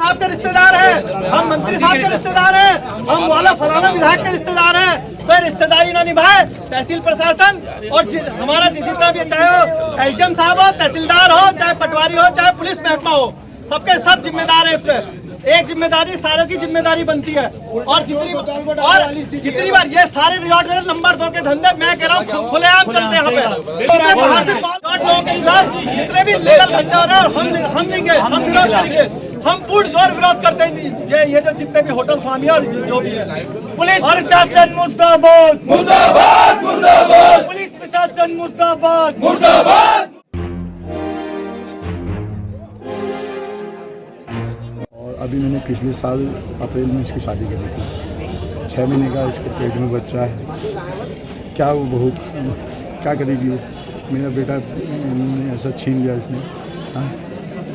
साहब के रिश्तेदार हैं, हम मंत्री साहब के रिश्तेदार हैं, हम वाला फलाना विधायक के रिश्तेदार हैं। तो रिश्तेदारी ना निभाए तहसील प्रशासन और हमारा जितना भी, चाहे वो एसडीएम साहब हो, तहसीलदार हो, चाहे पटवारी हो, चाहे पुलिस महकमा हो, सबके सब जिम्मेदार है इसमें। एक जिम्मेदारी सारों की जिम्मेदारी बनती है। और जितनी बार ये सारे रिजॉर्ट नंबर 2 के धंधे मैं कह रहा हूँ खुलेआम चलते हैं यहाँ पे। बाहर से लोगों के खिलाफ जितने भी लीगल धंधे हो रहे हैं हम लेंगे, हम विरोध करेंगे, हम पूर्ण जोर विरोध करते हैं। ये जो जितने भी होटल स्वामी और जो भी है, पुलिस प्रशासन मुर्दाबाद, मुर्दाबाद, मुर्दाबाद, पुलिस प्रशासन मुर्दाबाद, मुर्दाबाद। अभी मैंने पिछले साल अप्रैल में इसकी शादी करी थी। 6 महीने का इसके पेट में बच्चा है। क्या वो बहू क्या करेगी? वो मेरा बेटा ऐसा छीन लिया इसने। हाँ,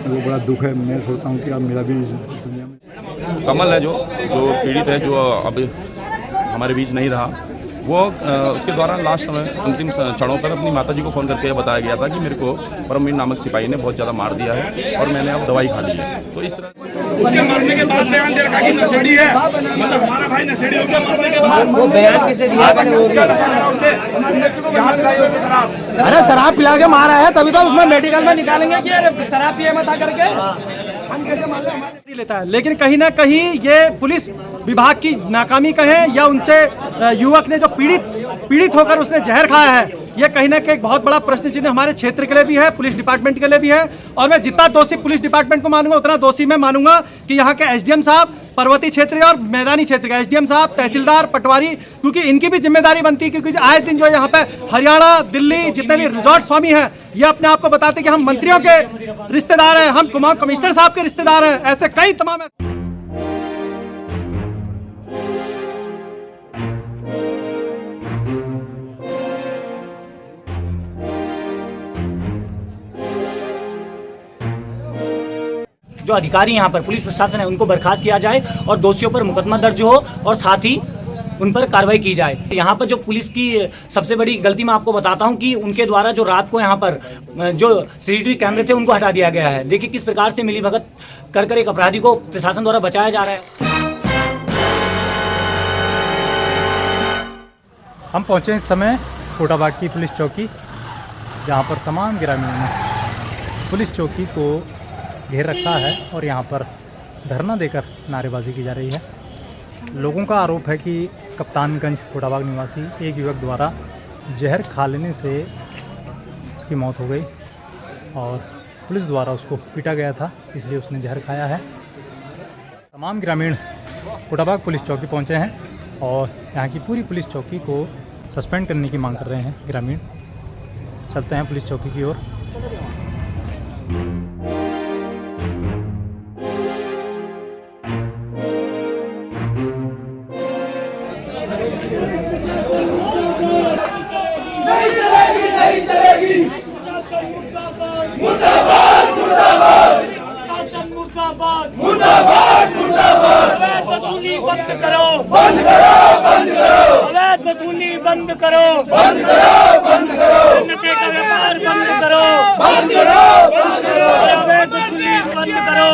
वो बड़ा दुख है। मैं सोचता हूँ कि अब मेरा भी इस दुनिया में। कमल है जो पीड़ित है, जो अब हमारे बीच नहीं रहा, वो उसके द्वारा लास्ट में अंतिम क्षणों पर अपनी माताजी को फ़ोन करके बताया गया था कि मेरे को परमवीर नामक सिपाही ने बहुत ज़्यादा मार दिया है और मैंने अब दवाई खा ली है। तो इस तरह उसके मरने के बाद बयान दे रखा कि नशेड़ी है, मतलब हमारा भाई नशेड़ी हो गया मरने के बाद। वो बयान किसे दिया? अरे शराब पिला के मारा है, तभी तो उसमें मेडिकल में निकालेंगे कि अरे शराब पिए मत करके हम कैसे मान लें लेता है। लेकिन कहीं ना कहीं ये पुलिस विभाग की नाकामी कहें या उनसे युवक ने जो पीड़ित होकर उसने जहर खाया है, ये कहीं ना कहीं बहुत बड़ा प्रश्न चिन्ह हमारे क्षेत्र के लिए भी है, पुलिस डिपार्टमेंट के लिए भी है। और मैं जितना दोषी पुलिस डिपार्टमेंट को मानूंगा उतना दोषी मैं मानूंगा कि यहाँ के एसडीएम साहब, पर्वतीय क्षेत्र और मैदानी क्षेत्र के एसडीएम साहब, तहसीलदार, पटवारी, क्योंकि इनकी भी जिम्मेदारी बनती है। क्योंकि आए दिन जो यहाँ पे हरियाणा, दिल्ली जितने भी रिजॉर्ट स्वामी हैं, ये अपने आप को बताते हैं कि हम मंत्रियों के रिश्तेदार हैं, हम कुमाऊं कमिश्नर साहब के रिश्तेदार हैं। ऐसे कई तमाम जो अधिकारी यहाँ पर पुलिस प्रशासन है उनको बर्खास्त किया जाए और दोषियों पर मुकदमा दर्ज हो और साथ ही उन पर कार्रवाई की जाए। यहाँ पर जो पुलिस की सबसे बड़ी गलती मैं आपको बताता हूँ कि उनके द्वारा जो रात को यहाँ पर जो सीसीटीवी कैमरे थे उनको हटा दिया गया है। देखिए किस प्रकार से मिलीभगत कर एक अपराधी को प्रशासन द्वारा बचाया जा रहा है। हम पहुँचे इस समय कोटाबाग की पुलिस चौकी, जहाँ पर तमाम ग्रामीणों ने पुलिस चौकी को घेर रखा है और यहाँ पर धरना देकर नारेबाजी की जा रही है। लोगों का आरोप है कि कप्तानगंज कोटाबाग निवासी एक युवक द्वारा जहर खा लेने से उसकी मौत हो गई और पुलिस द्वारा उसको पीटा गया था, इसलिए उसने जहर खाया है। तमाम ग्रामीण कोटाबाग पुलिस चौकी पहुँचे हैं और यहाँ की पूरी पुलिस चौकी को सस्पेंड करने की मांग कर रहे हैं ग्रामीण। चलते हैं पुलिस चौकी की ओर। मुर्दाबाद, मुर्दाबाद, मुर्दाबाद, मुर्दाबाद, मुर्दाबाद। अवैध वसूली बंद करो, बंद करो, बंद करो। अवैध वसूली बंद करो, बंद करो, बंद करो। नशे का व्यापार बंद करो, बंद करो, बंद करो। अवैध वसूली बंद करो।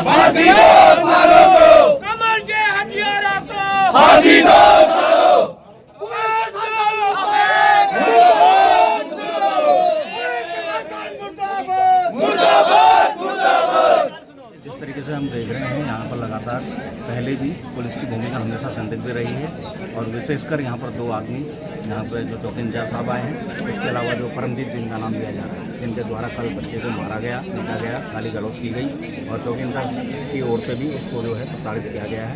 फांसी दो सालों को, कमर के हथियारों को फांसी दो सालों। जिस तरीके से हम देख रहे हैं यहाँ पर लगातार पहले भी पुलिस की भूमिका हमेशा संदिग्ध रही है और विशेषकर यहाँ पर 2 आदमी यहाँ पर जो चौकी इंचार्ज साहब आए हैं, इसके अलावा जो परमजीत जिनका नाम दिया जा रहा है, जिनके द्वारा कल बच्चे को मारा गया, पीटा गया, गाली गलौज की गई और चौकी इंचार्ज की ओर से भी उसको जो है प्रताड़ित किया गया है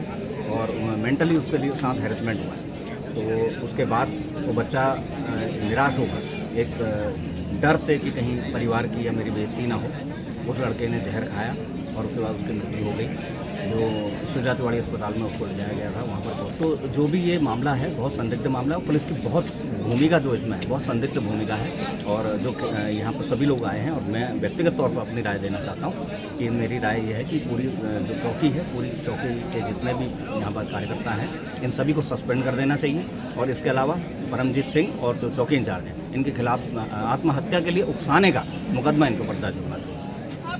और मेंटली उसके लिए साथ हैरेसमेंट हुआ है। तो उसके बाद वो बच्चा निराश होकर एक डर से कि कहीं परिवार की या मेरी बेइज्जती ना हो, उस लड़के ने जहर खाया और उसके बाद उसकी मृत्यु हो गई। जो सुजातवाड़ी अस्पताल में उसको ले जाया गया था वहाँ पर। तो जो भी ये मामला है बहुत संदिग्ध मामला है। पुलिस की बहुत भूमिका जो इसमें है बहुत संदिग्ध भूमिका है और जो यहाँ पर सभी लोग आए हैं और मैं व्यक्तिगत तौर पर अपनी राय देना चाहता हूँ कि मेरी राय ये है कि पूरी जो चौकी है, पूरी चौकी के जितने भी यहाँ पर कार्यकर्ता हैं, इन सभी को सस्पेंड कर देना चाहिए और इसके अलावा परमजीत सिंह और जो चौकी इंचार्ज हैं, इनके खिलाफ आत्महत्या के लिए उकसाने का मुकदमा इनके ऊपर दर्ज होना चाहिए।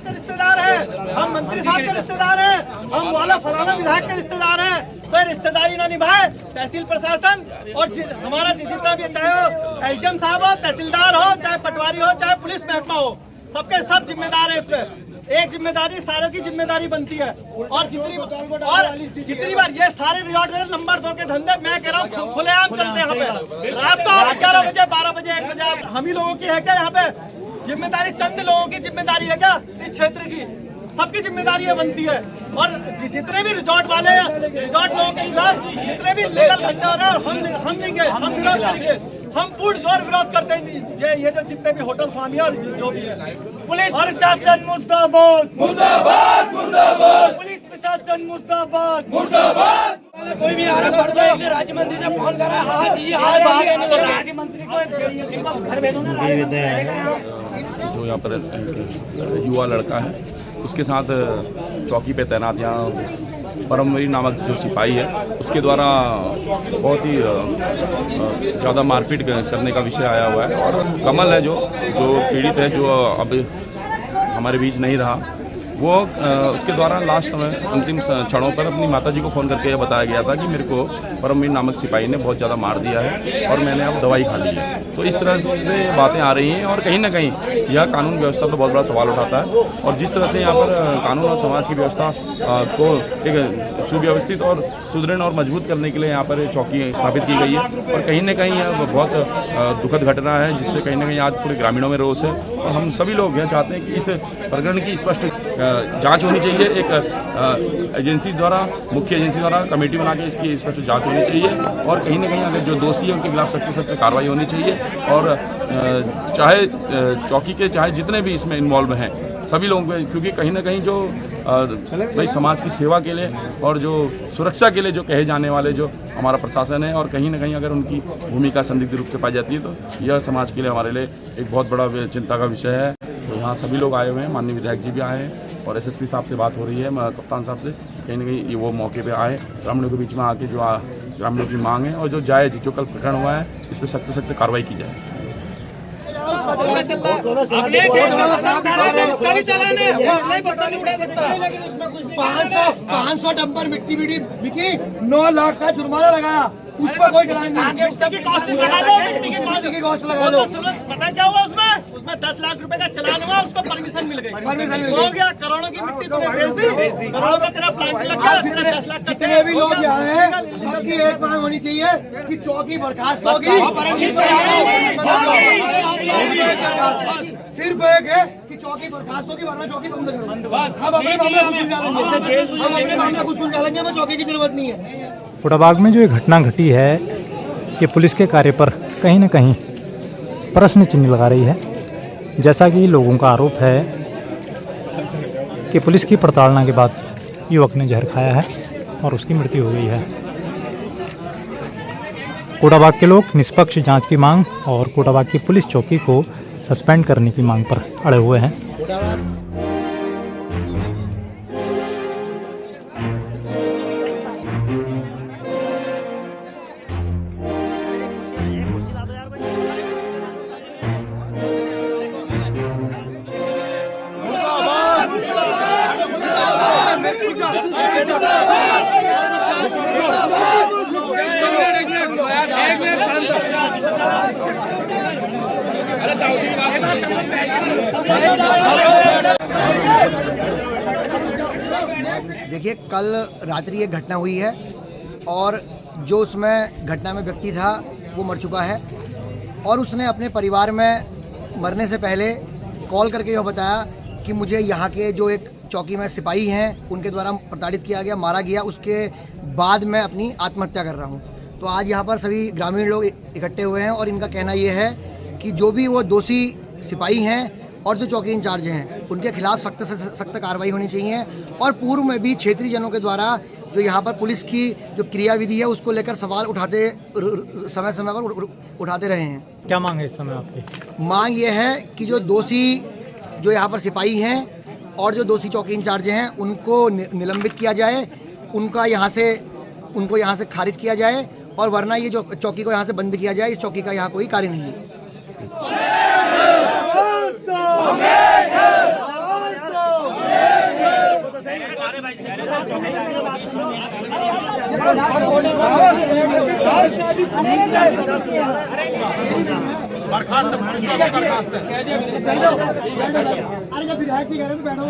रिश्तेदार है, हम मंत्री साहब के रिश्तेदार हैं, हम वाला फलाना विधायक के रिश्तेदार हैं, तो रिश्तेदारी ना निभाए तहसील प्रशासन और हमारा जितना भी, चाहे वो एसडीएम साहब हो, तहसीलदार हो, चाहे पटवारी हो, चाहे पुलिस महकमा हो, सबके सब जिम्मेदार है इसमें। एक जिम्मेदारी सारों की जिम्मेदारी बनती है। और जितनी बार ये सारे रिजॉर्ट नंबर 2 के धंधे, मैं कह रहा हूँ खुलेआम चलते हैं यहाँ पे। रात को 11 बजे, 12 बजे, 1 बजे हम ही लोगों की है क्या यहाँ पे जिम्मेदारी? चंद लोगों की जिम्मेदारी है क्या इस क्षेत्र की? सबकी जिम्मेदारी बनती है। और जितने भी रिजॉर्ट वाले हैं, रिजॉर्ट लोगों के खिलाफ जितने भी लीगल धंधे हो रहे हैं, हम लेंगे, हम विरोध करेंगे, हम पूर्ण जोर विरोध करते हैं। ये जो जितने भी होटल स्वामी और जो भी है, पुलिस प्रशासन मुर्दाबाद, मुर्दाबाद, मुर्दाबाद, पुलिस प्रशासन मुर्दाबाद, मुर्दाबाद। कोई भी आ रहा है, राज्य मंत्री से फोन करा, हाँ जी, हाँ राज्य मंत्री को घर भेजो ना। जो यहाँ पर युवा लड़का है, उसके साथ चौकी पे तैनात यहाँ परमवीर नामक जो सिपाही है, उसके द्वारा बहुत ही ज़्यादा मारपीट करने का विषय आया हुआ है। और कमल है जो पीड़ित है, जो अब हमारे बीच नहीं रहा, वो उसके द्वारा लास्ट में अंतिम क्षणों पर अपनी माताजी को फ़ोन करके यह बताया गया था कि मेरे को परमवीर नामक सिपाही ने बहुत ज़्यादा मार दिया है और मैंने अब दवाई खा ली है। तो इस तरह से बातें आ रही हैं और कहीं ना कहीं यह कानून व्यवस्था पर बहुत बड़ा सवाल उठाता है। और जिस तरह से यहाँ पर कानून और समाज की व्यवस्था को एक सुव्यवस्थित और सुदृढ़ और मजबूत करने के लिए यहाँ पर चौकी स्थापित की गई है। और कहीं ना कहीं यह बहुत दुखद घटना है, जिससे कहीं ना कहीं आज पूरे ग्रामीणों में रोष है। और हम सभी लोग यह चाहते हैं कि इस प्रकरण की स्पष्ट जांच होनी चाहिए। एक एजेंसी द्वारा, मुख्य एजेंसी द्वारा कमेटी बना के इसकी स्पष्ट जांच होनी चाहिए। और कहीं ना कहीं अगर जो दोषी है उनके खिलाफ सख्त से सख्त कार्रवाई होनी चाहिए। और चाहे चौकी के चाहे जितने भी इसमें इन्वॉल्व हैं सभी लोगों को, क्योंकि कहीं ना कहीं जो भाई समाज की सेवा के लिए और जो सुरक्षा के लिए जो कहे जाने वाले जो हमारा प्रशासन है, और कहीं ना कहीं अगर उनकी भूमिका संदिग्ध रूप से पाई जाती है, तो यह समाज के लिए हमारे लिए एक बहुत बड़ा चिंता का विषय है। तो यहाँ सभी लोग आए हुए हैं, माननीय विधायक जी भी आए हैं और एसएसपी साहब से बात हो रही है, कप्तान साहब से। कहीं ना कहीं वो मौके पे आए, ग्रामीणों के बीच में आके जो ग्रामीणों की मांग है और जो जायज़ जो कल प्रकरण हुआ है, इस पर सख्त से सख्त कार्रवाई की जाए। 500 डंपर मिट्टी बिकी, 9 लाख का जुर्माना लगाया, उस पर कोई चलान नहीं। मिट्टी की कॉस्ट लगा लो। पता क्या हुआ उसमें 10 लाख रुपए का चलान हुआ, उसको परमिशन मिल गई। हो गया, करोड़ों की मिट्टी तुमने बेच दी, करोड़ों का तेरा प्लांट लग गया, 10 लाख। जितने भी लोग यहाँ हैं, सबकी एक मांग होनी चाहिए कि चौकी बर्खास्त होगी। सिर्फ एक है कि चौकी बर्खास्त होगी, वरना चौकी बंद करो। हम अपने मामले को सुलझा लेंगे, हम अपने मामले को सुलझा लेंगे, हमें चौकी की जरूरत नहीं है। कोटाबाग में जो ये घटना घटी है, ये पुलिस के कार्य पर कहीं न कहीं प्रश्न चिन्ह लगा रही है। जैसा कि लोगों का आरोप है कि पुलिस की प्रताड़ना के बाद युवक ने जहर खाया है और उसकी मृत्यु हो गई है। कोटाबाग के लोग निष्पक्ष जांच की मांग और कोटाबाग की पुलिस चौकी को सस्पेंड करने की मांग पर अड़े हुए हैं। देखिए, कल रात्रि एक घटना हुई है और जो उसमें घटना में व्यक्ति था वो मर चुका है। और उसने अपने परिवार में मरने से पहले कॉल करके यह बताया कि मुझे यहाँ के जो एक चौकी में सिपाही हैं उनके द्वारा प्रताड़ित किया गया, मारा गया, उसके बाद मैं अपनी आत्महत्या कर रहा हूँ। तो आज यहाँ पर सभी ग्रामीण लोग इकट्ठे हुए हैं और इनका कहना ये है कि जो भी वो दोषी सिपाही हैं और जो चौकी इंचार्ज हैं उनके खिलाफ सख्त से सख्त कार्रवाई होनी चाहिए। और पूर्व में भी क्षेत्रीय जनों के द्वारा जो यहाँ पर पुलिस की जो क्रियाविधि है उसको लेकर सवाल समय समय पर उठाते रहे हैं। क्या मांग है इस समय आपकी? मांग ये है कि जो दोषी जो यहाँ पर सिपाही हैं और जो दोषी चौकी इंचार्ज हैं उनको निलंबित किया जाए, उनको यहाँ से खारिज किया जाए, और वरना ये जो चौकी को यहाँ से बंद किया जाए। इस चौकी का यहाँ कोई कार्य नहीं है। अरे जब विधायक जी कह रहे तो बैठो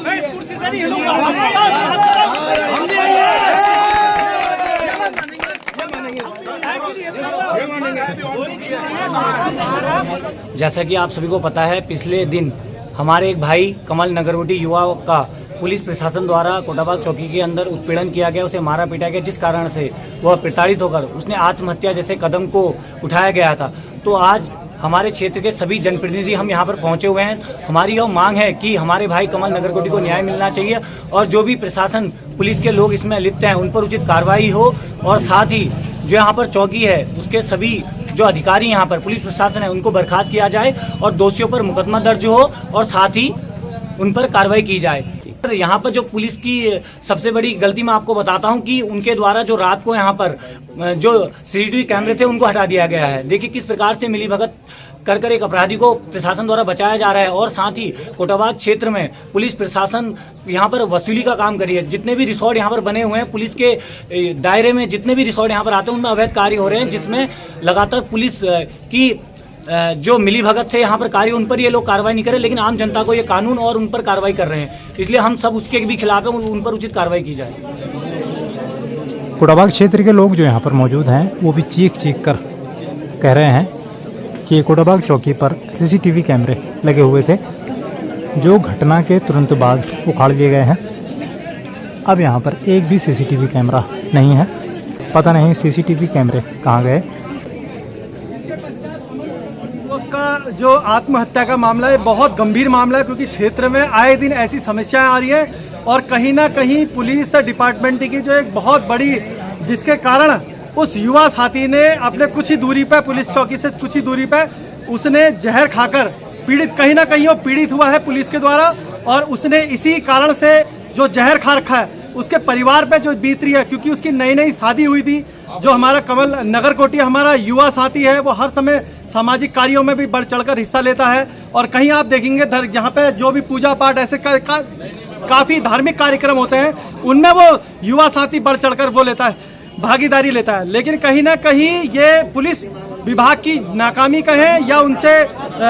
मैं इस कुर्सी से नहीं जैसा कि आप सभी को पता है, पिछले दिन हमारे एक भाई कमल नगरकोटी युवा का पुलिस प्रशासन द्वारा कोटाबाग चौकी के अंदर उत्पीड़न किया गया, उसे मारा पीटा गया, जिस कारण से वह प्रताड़ित होकर उसने आत्महत्या जैसे कदम को उठाया गया था। तो आज हमारे क्षेत्र के सभी जनप्रतिनिधि हम यहाँ पर पहुँचे हुए हैं। हमारी यह मांग है कि हमारे भाई कमल नगरकोटी को न्याय मिलना चाहिए और जो भी प्रशासन पुलिस के लोग इसमें लिप्त हैं उन पर उचित कार्रवाई हो, और साथ ही जो यहाँ पर चौकी है उसके सभी जो अधिकारी यहाँ पर पुलिस प्रशासन है उनको बर्खास्त किया जाए और दोषियों पर मुकदमा दर्ज हो और साथ ही उन पर कार्रवाई की जाए। यहाँ पर जो पुलिस की सबसे बड़ी गलती मैं आपको बताता हूँ कि उनके द्वारा जो रात को यहाँ पर जो सीसीटीवी कैमरे थे उनको हटा दिया गया है। देखिए किस प्रकार से मिलीभगत कर एक अपराधी को प्रशासन द्वारा बचाया जा रहा है। और साथ ही कोटाबाग क्षेत्र में पुलिस प्रशासन यहाँ पर वसूली का काम करी है। जितने भी रिसोर्ट यहाँ पर बने हुए हैं, पुलिस के दायरे में जितने भी रिसोर्ट यहाँ पर आते हैं उनमें अवैध कार्य हो रहे हैं, जिसमें लगातार पुलिस की जो मिलीभगत से यहाँ पर कार्य उन पर ये लोग कार्रवाई नहीं कर रहे, लेकिन आम जनता को ये कानून और उन पर कार्रवाई कर रहे हैं। इसलिए हम सब उसके भी खिलाफ हैं, उन पर उचित कार्रवाई की जाए। कोटाबाग क्षेत्र के लोग जो यहाँ पर मौजूद हैं वो भी चीख कर कह रहे हैं कि कोटाबाग चौकी पर सीसीटीवी कैमरे लगे हुए थे जो घटना के तुरंत बाद उखाड़ लिए गए हैं। अब यहाँ पर एक भी सीसीटीवी कैमरा नहीं है, पता नहीं सीसीटीवी कैमरे कहाँ गए। का जो आत्महत्या का मामला है बहुत गंभीर मामला है, क्योंकि क्षेत्र में आए दिन ऐसी समस्याएं आ रही हैं और कहीं ना कहीं पुलिस डिपार्टमेंट की जो एक बहुत बड़ी, जिसके कारण उस युवा साथी ने अपने कुछ ही दूरी पर, पुलिस चौकी से कुछ ही दूरी पर, उसने जहर खाकर पीड़ित, कहीं ना कहीं वो पीड़ित हुआ है पुलिस के द्वारा। और उसने इसी कारण से जो जहर खा रखा है उसके परिवार पे जो बीत रही है, क्योंकि उसकी नई शादी हुई थी। जो हमारा कमल नगरकोटी हमारा युवा साथी है वो हर समय सामाजिक कार्यों में भी बढ़ चढ़कर हिस्सा लेता है। और कहीं आप देखेंगे यहाँ पे जो भी पूजा पाठ ऐसे काफ़ी धार्मिक कार्यक्रम होते हैं उनमें वो युवा साथी बढ़ चढ़कर वो लेता है, भागीदारी लेता है। लेकिन कहीं ना कहीं ये पुलिस विभाग की नाकामी कहें या उनसे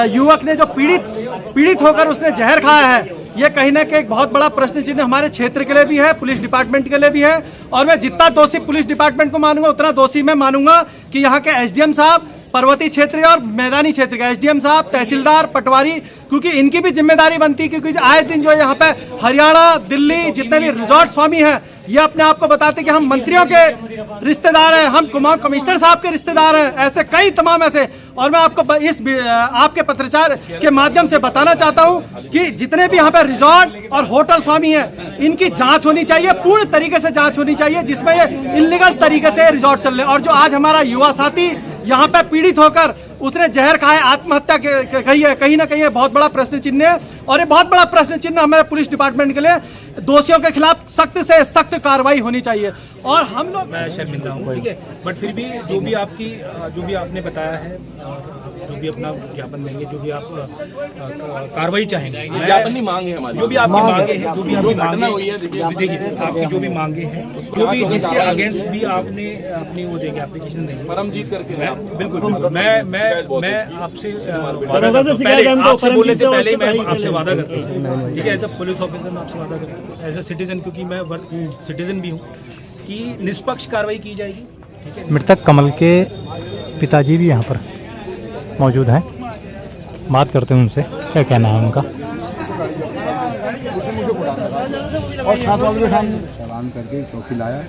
युवक ने जो पीड़ित होकर उसने जहर खाया है, ये कहीं ना कहीं एक बहुत बड़ा प्रश्न चिन्ह हमारे क्षेत्र के लिए भी है, पुलिस डिपार्टमेंट के लिए भी है। और मैं जितना दोषी पुलिस डिपार्टमेंट को मानूंगा उतना दोषी मैं मानूंगा कि यहाँ के एसडीएम साहब, पर्वतीय क्षेत्र और मैदानी क्षेत्र के एसडीएम साहब, तहसीलदार, पटवारी, क्योंकि इनकी भी जिम्मेदारी बनती है। क्योंकि आए दिन जो यहाँ पे हरियाणा, दिल्ली जितने भी रिजॉर्ट स्वामी हैं ये अपने आप को बताते हैं कि हम मंत्रियों के रिश्तेदार हैं, हम कुमाऊं कमिश्नर साहब के रिश्तेदार हैं, ऐसे कई तमाम ऐसे। और मैं आपको इस आपके पत्रचार के माध्यम से बताना चाहता हूं कि जितने भी यहाँ पे रिजॉर्ट और होटल स्वामी हैं इनकी जांच होनी चाहिए, पूर्ण तरीके से जांच होनी चाहिए, जिसमें ये इलीगल तरीके से रिजॉर्ट चल रहे। और जो आज हमारा युवा साथी यहाँ पे पीड़ित होकर उसने जहर खाए, आत्महत्या कही है, कहीं ना कहीं बहुत बड़ा प्रश्न चिन्ह है। और ये बहुत बड़ा प्रश्न चिन्ह हमारे पुलिस डिपार्टमेंट के लिए, दोषियों के खिलाफ सख्त से सख्त कार्रवाई होनी चाहिए। और हम लोग, मैं शर्मिंदा हूँ, ठीक है, बट फिर भी जो भी आपने बताया है, जो भी अपना ज्ञापन देंगे, जो भी आप कार्रवाई चाहेंगे, ज्ञापन नहीं मांगे हमारी, जो भी आपकी मांगे हैं, जो भी आपकी मांगे हुई है, देखिए आपकी जो भी मांगे हैं, जो भी जिसके अगेंस्ट भी आपने अपनी वो देंगे, एप्लीकेशन देंगे, परमजीत करके, बिल्कुल मैं आपसे बोलने से पहले ही मैं आपसे वादा करता हूँ, ठीक है, एज अ पुलिस ऑफिसर मैं आपसे वादा करता हूँ, एज अ सिटीजन, क्योंकि मैं सिटीजन भी हूँ, कि निष्पक्ष कार्रवाई की जाएगी, ठीक है। मृतक कमल के पिताजी भी यहाँ पर मौजूद हैं, बात करते हैं उनसे, क्या कहना है उनका। और साथ वालों के सामने चालान करके चौकी लाया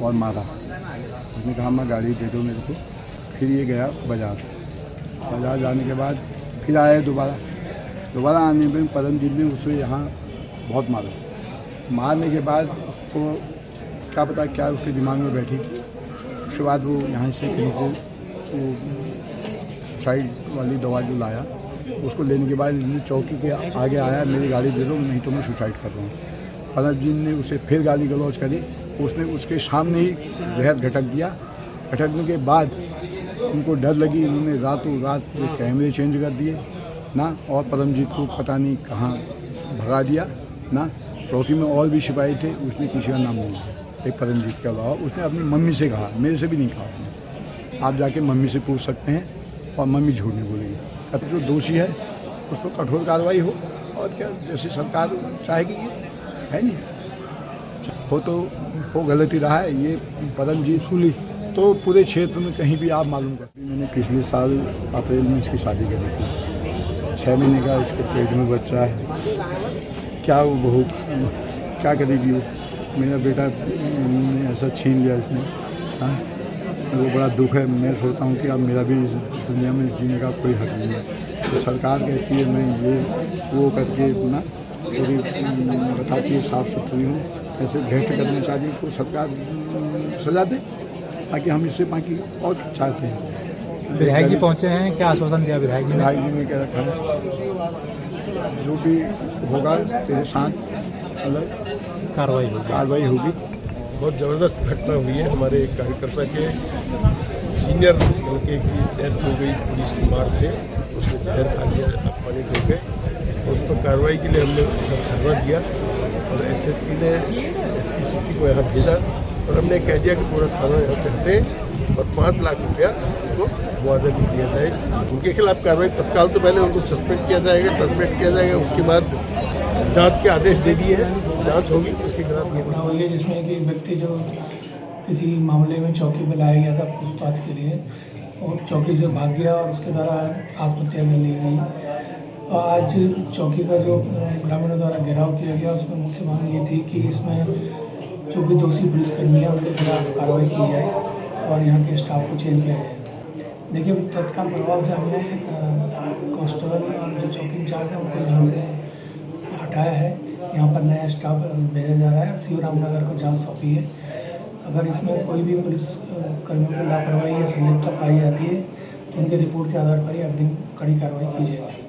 और मारा। उसने कहा मैं गाड़ी दे दो मेरे को। फिर ये गया बाजार जाने के बाद फिर आया दोबारा आने में परमजीत ने उसे यहाँ बहुत मारने के बाद उसको क्या पता क्या उसके दिमाग में बैठी थी। उसके बाद वो यहाँ से कहीं को सुसाइड वाली दवा जो लाया उसको लेने के बाद चौकी के आगे आया, मेरी गाड़ी दे दो नहीं तो मैं सुसाइड कर रहा हूँ। परमजीत ने उसे फिर गाली गलौज करी उसने उसके सामने ही बेहद घटक दिया। घटकने के बाद उनको डर लगी, उन्होंने रातों रात कैमरे चेंज कर दिए ना, और परमजीत को पता नहीं कहाँ भगा दिया ना। चौकी में और भी सिपाही थे, उसने किसी का नाम नहीं लिया, एक परमजीत के अलावा। उसने अपनी मम्मी से कहा, मेरे से भी नहीं कहा उसने। आप जाके मम्मी से पूछ सकते हैं, और मम्मी झूठ नहीं बोलेगी। कहते जो दोषी है उस पर कठोर कार्रवाई हो, और क्या जैसे सरकार चाहेगी, ये है नहीं हो तो वो गलती रहा है। ये परमजीत फूली तो पूरे क्षेत्र में कहीं भी आप मालूम करते। मैंने पिछले साल अप्रैल में इसकी शादी करी थी। 6 महीने का इसके पेट में बच्चा है। क्या वो बहू क्या करेगी वो? मेरा बेटा ऐसा छीन लिया इसने। हाँ, वो बड़ा दुख है। मैं सोचता हूँ कि अब मेरा भी इस दुनिया में जीने का कोई हक नहीं है। तो सरकार कहती है मैं ये वो करके ना पूरी बताती है साफ सुथरी हूँ, ऐसे भेंट करना चाहिए तो सरकार सजा दे, ताकि हम इससे बाकी और चाहते हैं। विधायक जी पहुँचे हैं, क्या आश्वासन दिया विधायक जी ने? विधायक जी ने क्या रखा है, जो भी होगा तेरे साथ अलग कार्रवाई होगी। बहुत ज़बरदस्त घटना हुई है। हमारे एक कार्यकर्ता के सीनियर लड़के की डेथ हो गई पुलिस की मार से। उसने जहर खा लिया अपमानित हो गए, और उस पर कार्रवाई के लिए हमने धरना दिया, और एसएसपी ने एसपी सिटी को यहाँ भेजा, और हमने कह दिया कि पूरा थाना यहाँ से हटे और 5 लाख रुपया उनको मुआवजा भी दिया जाए। उनके खिलाफ कार्रवाई तत्काल तो पहले उनको सस्पेंड किया जाएगा, टर्मिनेट किया जाएगा, उसके बाद जांच के आदेश दे दिए हैं, जांच होगी उसी तरह। घटना हुई है जिसमें कि व्यक्ति जो किसी मामले में चौकी पर लाया गया था पूछताछ के लिए, और चौकी से भाग गया और उसके द्वारा आत्महत्या कर ली गई। और आज चौकी का जो ग्रामीणों द्वारा घेराव किया गया, उसमें मुख्य मांग ये थी कि इसमें जो भी दोषी पुलिसकर्मी है उनके खिलाफ कार्रवाई की जाए और यहाँ के स्टाफ को चेंज किया जाए। देखिए, तत्काल प्रभाव से हमने कांस्टेबल और जो चौकी इंचार्ज है उनको यहाँ से हटाया है। यहाँ पर नया स्टाफ भेजा जा रहा है। सीओ रामनगर को जांच सौंपी है। अगर इसमें कोई भी पुलिस कर्मियों की लापरवाही या संलिप्तता पाई जाती है तो उनकी रिपोर्ट के आधार पर ही अग्रिम कड़ी कार्रवाई की जाएगी।